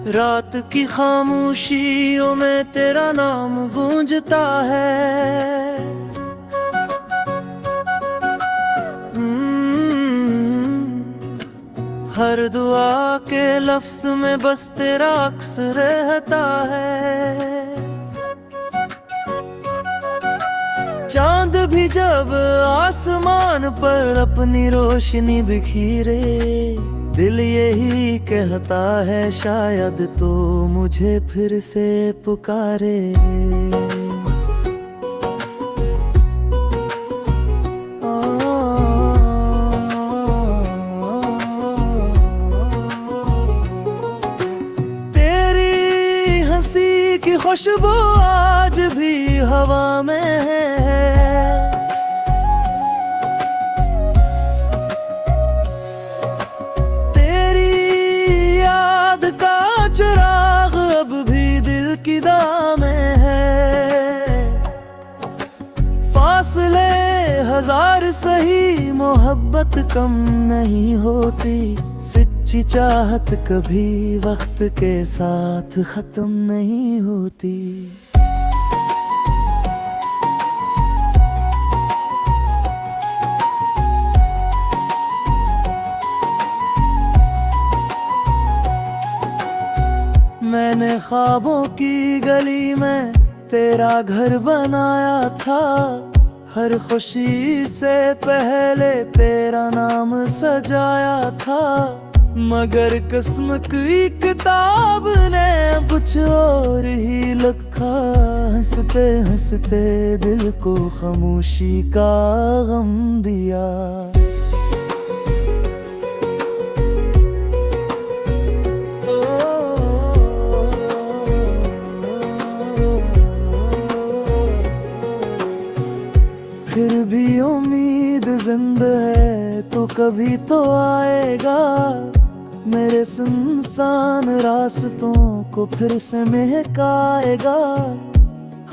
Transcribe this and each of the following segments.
रात की खामोशियों में तेरा नाम गूंजता है। हर दुआ के लफ्ज में बस तेरा अक्स रहता है। चांद भी जब आसमान पर अपनी रोशनी बिखीरे, दिल यही कहता है शायद तो मुझे फिर से पुकारे। तेरी हंसी की खुशबू आज भी हवा में है। चिराग अब भी दिल की दाम में है। फासले हजार सही, मोहब्बत कम नहीं होती। सच्ची चाहत कभी वक्त के साथ खत्म नहीं होती। मैंने ख्वाबों की गली में तेरा घर बनाया था। हर खुशी से पहले तेरा नाम सजाया था। मगर किस्मत की किताब ने कुछ और ही लिखा। हंसते हंसते दिल को खामोशी का गम दिया। फिर भी उम्मीद जिंदा है तो कभी तो आएगा। मेरे सुनसान रास्तों को फिर से महकाएगा।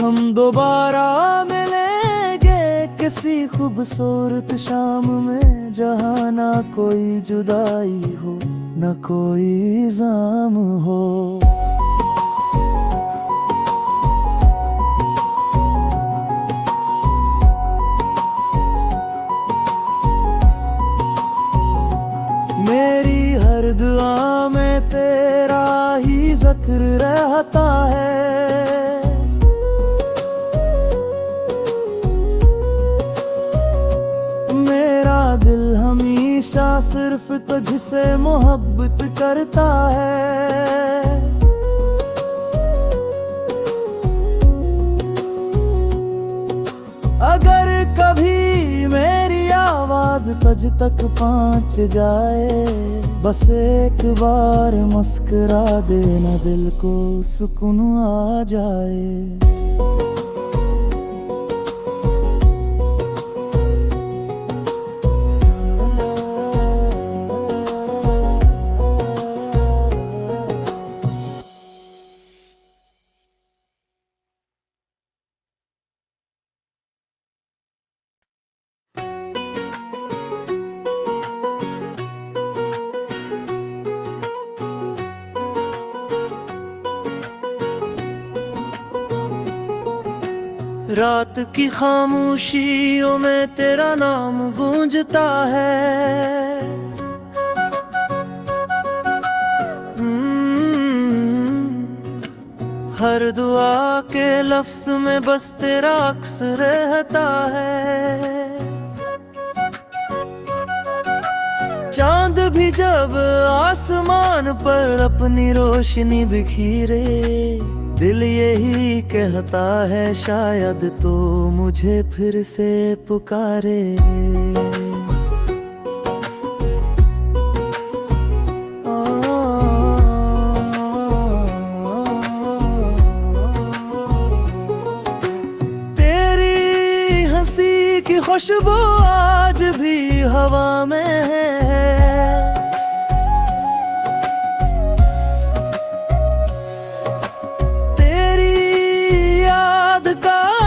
हम दोबारा मिलेंगे किसी खूबसूरत शाम में, जहाँ ना कोई जुदाई हो ना कोई जाम हो। मेरी हर दुआ में तेरा ही जिक्र रहता है। मेरा दिल हमेशा सिर्फ तुझसे मोहब्बत करता है। अगर कभी मेरी आवाज तुझ तक पहुंच जाए, बस एक बार मुस्कुरा देना, दिल को सुकून आ जाए। रात की खामोशियों में तेरा नाम गूंजता है। हर दुआ के लफ्ज में बस तेरा अक्स रहता है। चांद भी जब आसमान पर अपनी रोशनी बिखीरे, दिल यही कहता है शायद तो मुझे फिर से पुकारे। तेरी हंसी की खुशबू आज भी हवा में है।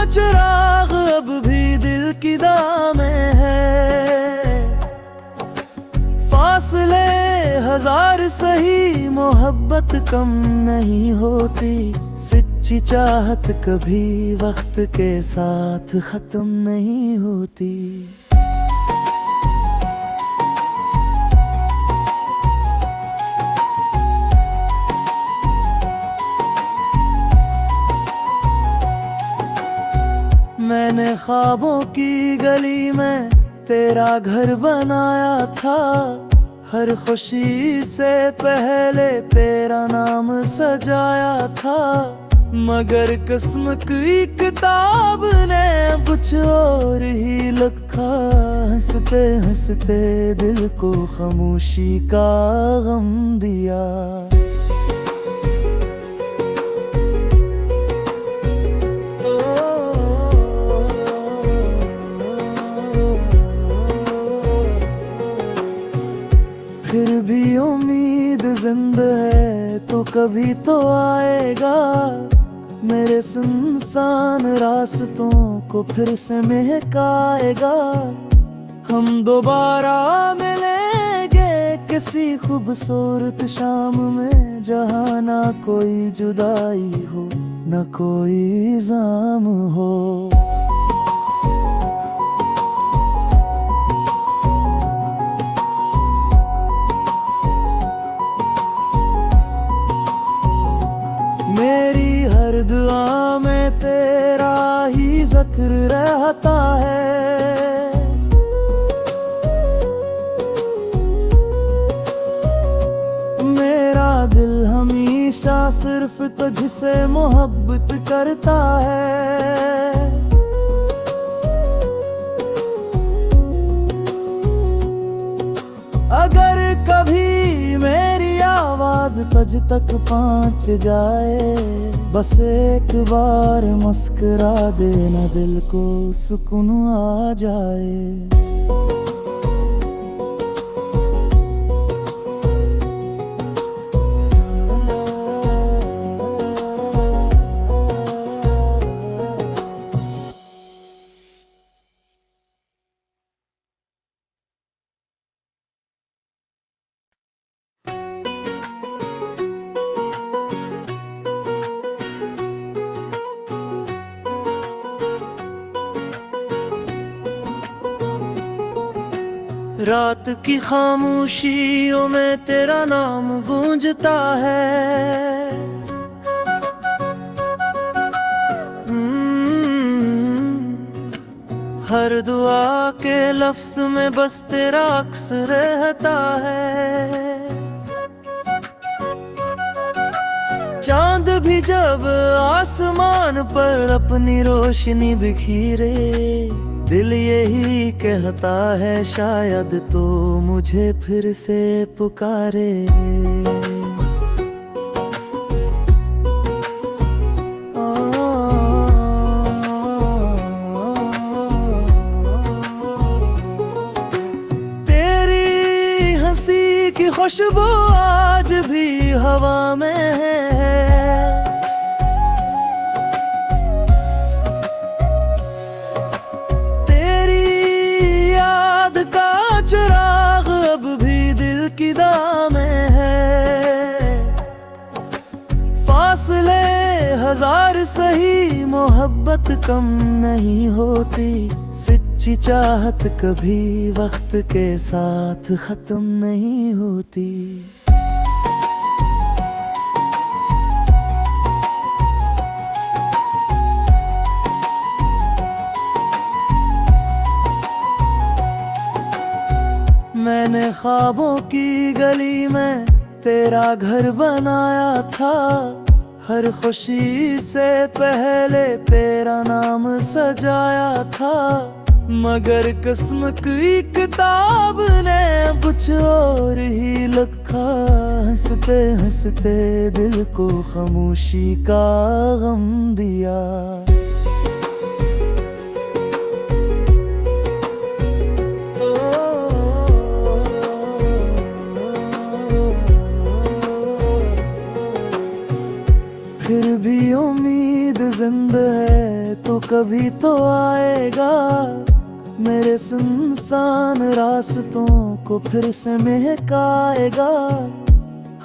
चिराग अब भी दिल की दाम में है। फासले हजार सही मोहब्बत कम नहीं होती, सच्ची चाहत कभी वक्त के साथ खत्म नहीं होती। मैंने ख्वाबों की गली में तेरा घर बनाया था, हर खुशी से पहले तेरा नाम सजाया था। मगर किस्मत की किताब ने कुछ और ही लिखा, हंसते हंसते दिल को खामोशी का गम दिया। फिर भी उम्मीद जिंदा है तो कभी तो आएगा, मेरे सुनसान रास्तों को फिर से महकाएगा। हम दोबारा मिलेंगे किसी खूबसूरत शाम में, जहाँ ना कोई जुदाई हो ना कोई जाम हो। मेरी हर दुआ में तेरा ही जिक्र रहता है, मेरा दिल हमेशा सिर्फ तुझसे मोहब्बत करता है। अगर कभी मेरी आवाज तुझ तक पहुंच जाए, बस एक बार मुस्कुरा देना, दिल को सुकून आ जाए। रात की खामोशियों में तेरा नाम गूंजता है, हर दुआ के लफ्ज में बस तेरा अक्स रहता है। चांद भी जब आसमान पर अपनी रोशनी बिखेरे, दिल यही कहता है शायद तो मुझे फिर से पुकारे। तेरी हंसी की खुशबू आज भी हवा में है, चिराग अब भी दिल की दाम है। फासले हजार सही मोहब्बत कम नहीं होती, सच्ची चाहत कभी वक्त के साथ खत्म नहीं होती। मैंने ख्वाबों की गली में तेरा घर बनाया था, हर खुशी से पहले तेरा नाम सजाया था। मगर किस्मत की किताब ने कुछ और ही लिखा, हंसते हंसते दिल को खामोशी का गम दिया। फिर भी उम्मीद जिंदा है तो कभी तो आएगा, मेरे सुनसान रास्तों को फिर से महकाएगा।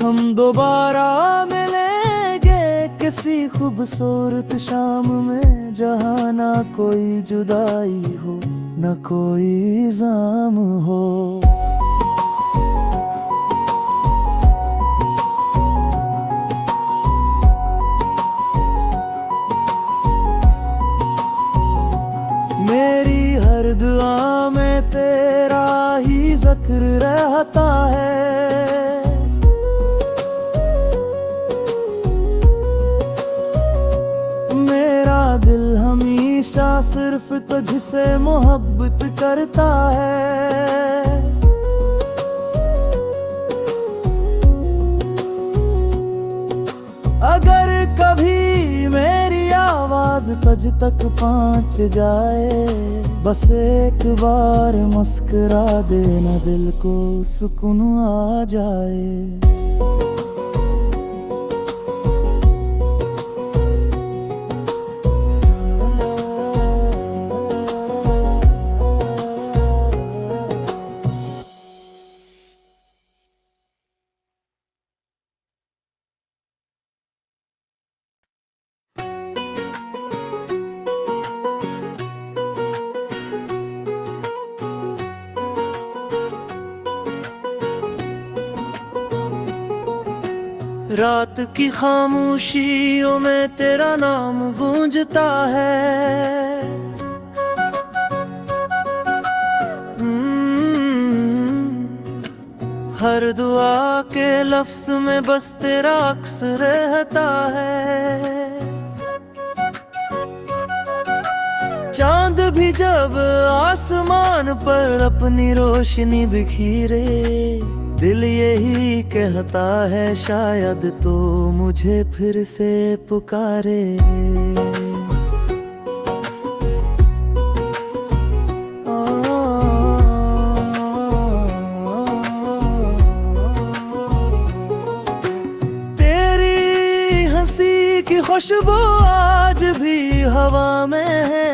हम दोबारा मिलेंगे किसी खूबसूरत शाम में, जहाँ ना कोई जुदाई हो न कोई जाम हो। मेरी हर दुआ में तेरा ही जिक्र रहता है। मेरा दिल हमेशा सिर्फ तुझसे मोहब्बत करता है। अगर कभी मेरी आवाज तुझ तक पहुंच जाए, बस एक बार मुस्कुरा देना, दिल को सुकून आ जाए। रात की खामोशियों में तेरा नाम गूंजता है। हर दुआ के लफ्ज में बस तेरा अक्स रहता है। चांद भी जब आसमान पर अपनी रोशनी बिखीरे, दिल यही कहता है शायद तो मुझे फिर से पुकारे। तेरी हंसी की खुशबू आज भी हवा में है।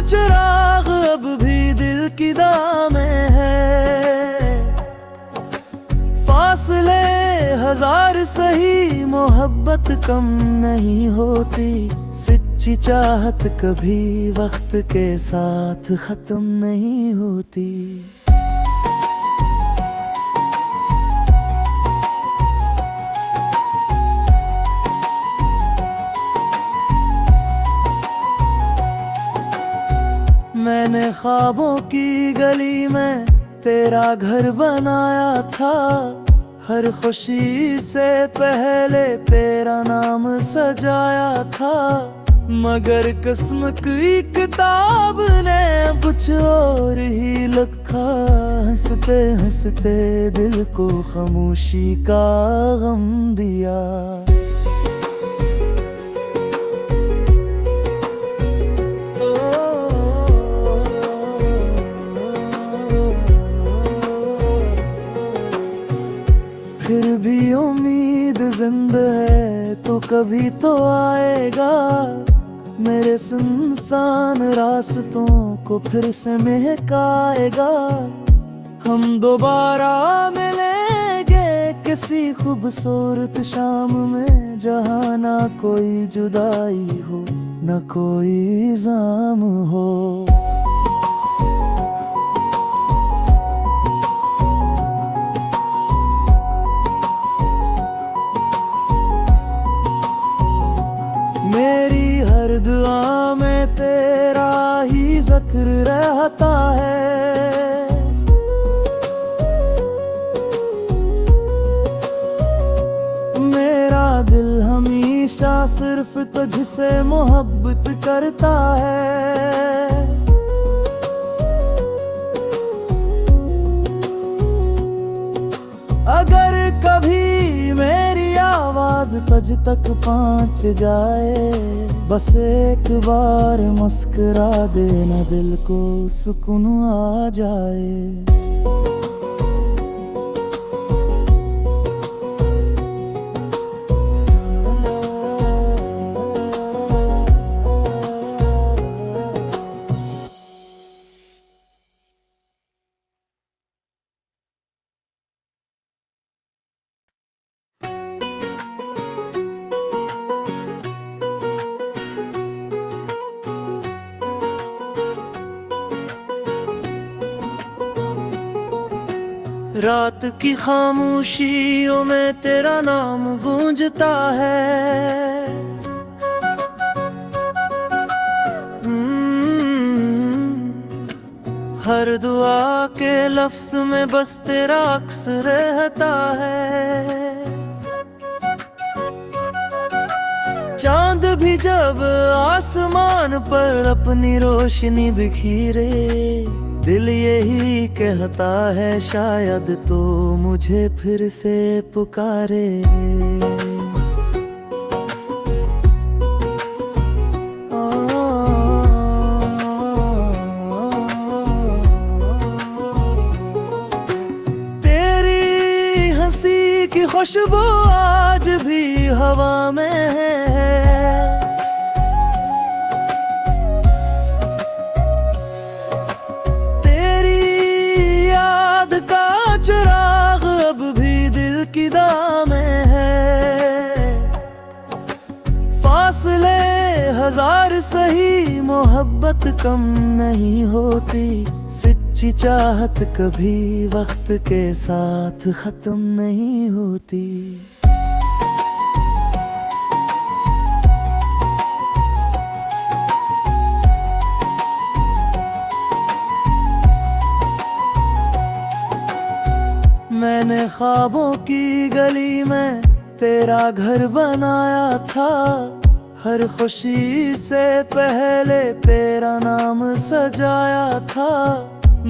चिराग अब भी दिल की दाम में है। फासले हजार सही, मोहब्बत कम नहीं होती। सच्ची चाहत कभी वक्त के साथ खत्म नहीं होती। मैंने ख्वाबों की गली में तेरा घर बनाया था। हर खुशी से पहले तेरा नाम सजाया था। मगर किस्मत की किताब ने कुछ और ही लिखा। हंसते हंसते दिल को खामोशी का गम दिया। फिर भी उम्मीद जिंदा है तो कभी तो आएगा। मेरे सुनसान रास्तों को फिर से महकाएगा। हम दोबारा मिलेंगे किसी खूबसूरत शाम में, जहाँ ना कोई जुदाई हो न कोई जाम हो। मेरी हर दुआ में तेरा ही जिक्र रहता है। मेरा दिल हमेशा सिर्फ तुझसे मोहब्बत करता है। अगर कभी मेरी आवाज तुझ तक पहुंच जाए, बस एक बार मुस्कुरा देना, दिल को सुकून आ जाए। रात की खामोशियों में तेरा नाम गूंजता है। हर दुआ के लफ्ज में बस तेरा अक्स रहता है। चांद भी जब आसमान पर अपनी रोशनी बिखीरे, दिल यही कहता है शायद तो मुझे फिर से पुकारे। तेरी हंसी की खुशबू आज भी हवा में है। चिराग अब भी दिल की दाम में है। फासले हजार सही मोहब्बत कम नहीं होती। सच्ची चाहत कभी वक्त के साथ खत्म नहीं होती। मैंने ख्वाबों की गली में तेरा घर बनाया था। हर खुशी से पहले तेरा नाम सजाया था।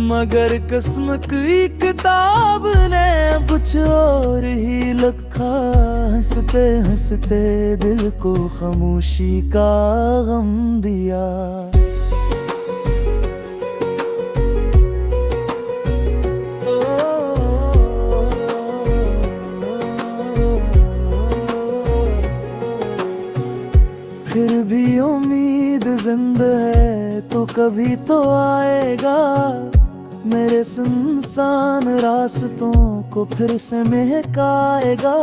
मगर किस्मत की किताब ने कुछ और ही लिखा। हंसते हंसते दिल को खामोशी का गम दिया। फिर भी उम्मीद जिंदा है तो कभी तो आएगा। मेरे सुनसान रास्तों को फिर से महकाएगा।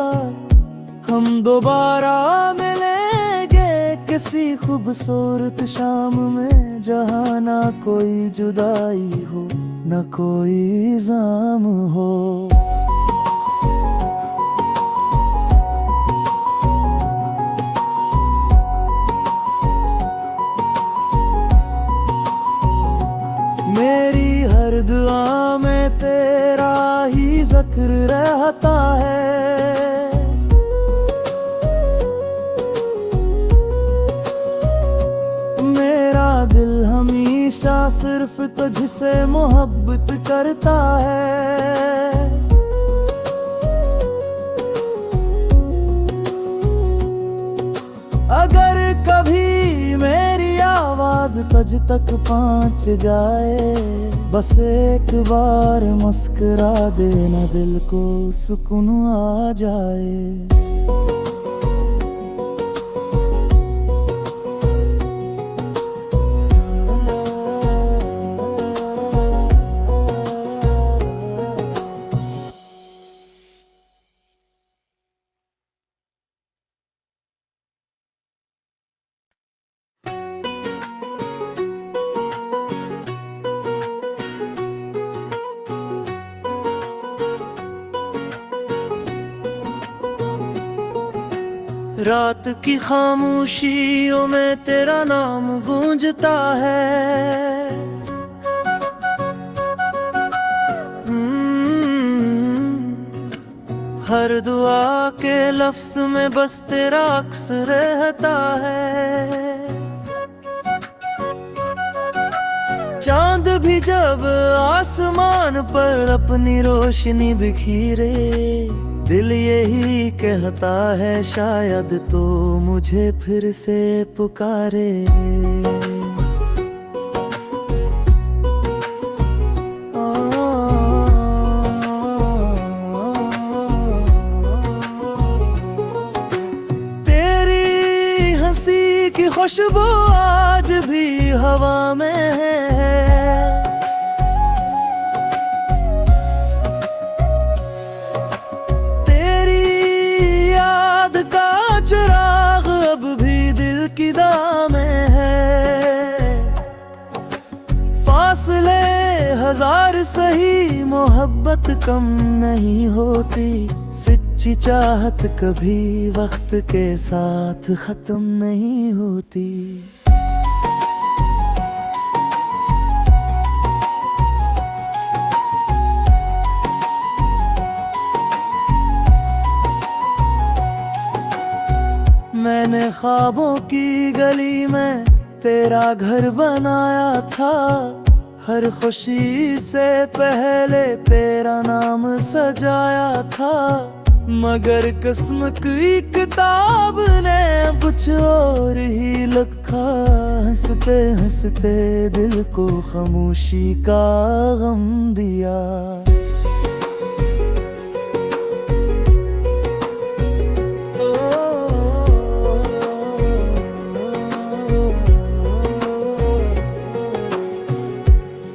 हम दोबारा मिलेंगे किसी खूबसूरत शाम में, जहाँ ना कोई जुदाई हो न कोई जाम हो। मेरी हर दुआ में तेरा ही जिक्र रहता है। मेरा दिल हमेशा सिर्फ तुझसे मोहब्बत करता है। अगर कभी मेरी आवाज तुझ तक पहुंच जाए, बस एक बार मुस्कुरा देना, दिल को सुकून आ जाए। रात की खामोशियों में तेरा नाम गूंजता है। हर दुआ के लफ्ज में बस तेरा अक्स रहता है। चांद भी जब आसमान पर अपनी रोशनी बिखीरे, दिल यही कहता है शायद तो मुझे फिर से पुकारे। तेरी हंसी की खुशबू आज भी हवा में है। चिराग अब भी दिल की दाम में है। फासले हजार सही मोहब्बत कम नहीं होती, सच्ची चाहत कभी वक्त के साथ खत्म नहीं होती। मैंने ख्वाबों की गली में तेरा घर बनाया था, हर खुशी से पहले तेरा नाम सजाया था। मगर किस्म की किताब ने कुछ और ही लिखा, हंसते हंसते दिल को खामोशी का गम दिया।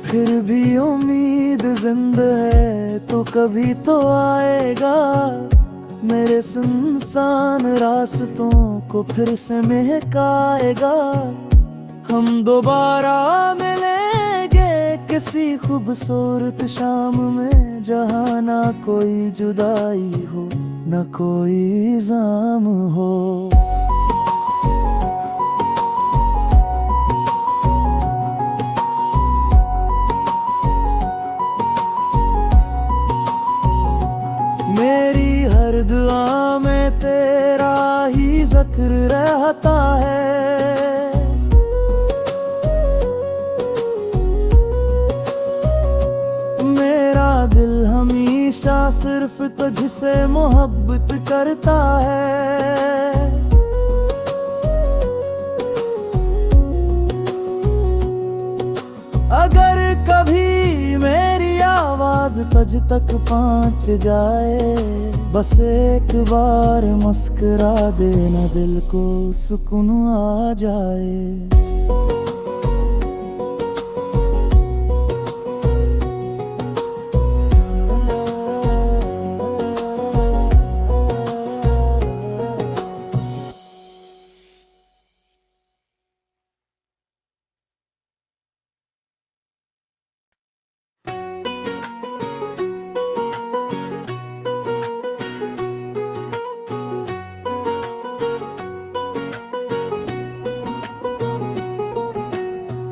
फिर भी उम्मीद जिंदा है तो कभी तो आएगा, मेरे सुनसान रास्तों को फिर से महकाएगा। हम दोबारा मिलेंगे किसी खूबसूरत शाम में, जहाँ ना कोई जुदाई हो ना कोई जाम हो। मेरी हर दुआ में तेरा ही जिक्र रहता है, मेरा दिल हमेशा सिर्फ तुझसे मोहब्बत करता है। अगर कभी मेरी आवाज तुझ तक पहुंच जाए, बस एक बार मुस्कुरा देना, दिल को सुकून आ जाए।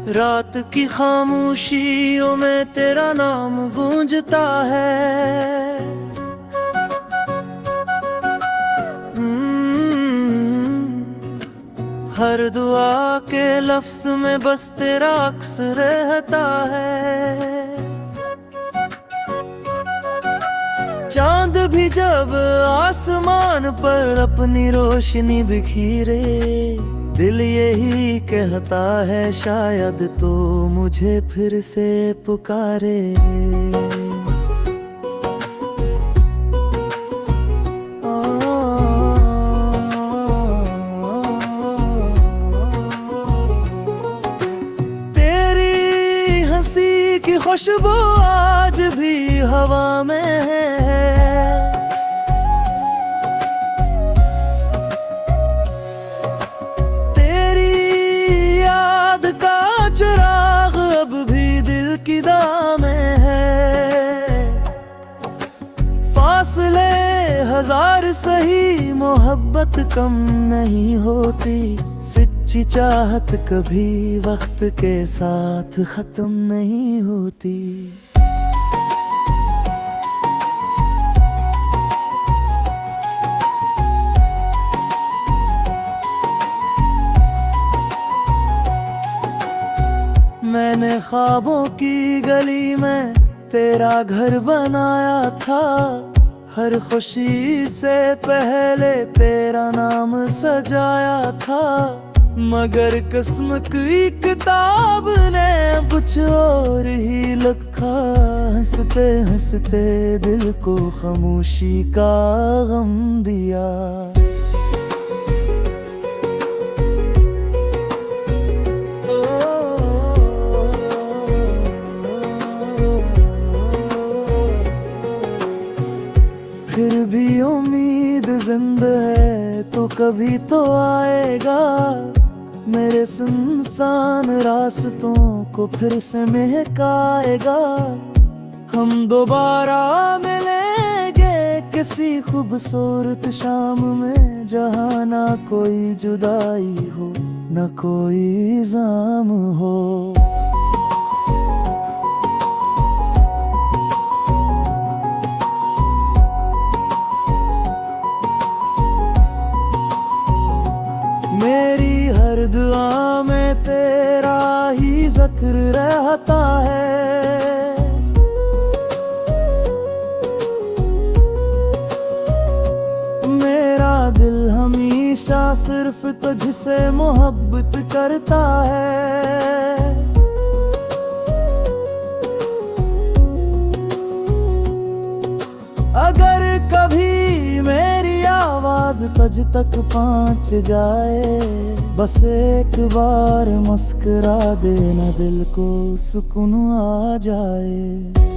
रात की खामोशियों में तेरा नाम गूंजता है, हर दुआ के लफ्ज में बस तेरा अक्स रहता है। चांद भी जब आसमान पर अपनी रोशनी बिखीरे, दिल यही कहता है शायद तो मुझे फिर से पुकारे। तेरी हंसी की खुशबू आज भी हवा में है, चिराग अब भी दिल की दाम में है। फासले हजार सही मोहब्बत कम नहीं होती, सच्ची चाहत कभी वक्त के साथ खत्म नहीं होती। मैंने ख्वाबों की गली में तेरा घर बनाया था, हर खुशी से पहले तेरा नाम सजाया था। मगर किस्म की किताब ने कुछ और ही लिखा, हंसते हंसते दिल को खामोशी का गम दिया। फिर भी उम्मीद जिंदा है तो कभी तो आएगा, मेरे सुनसान रास्तों को फिर से महकाएगा। हम दोबारा मिलेंगे किसी खूबसूरत शाम में, जहाँ ना कोई जुदाई हो न कोई जाम हो। मेरी हर दुआ में तेरा ही जिक्र रहता है। मेरा दिल हमेशा सिर्फ तुझसे मोहब्बत करता है। अगर कभी मेरी आवाज तुझ तक पहुंच जाए, बस एक बार मुस्कुरा देना, दिल को सुकून आ जाए।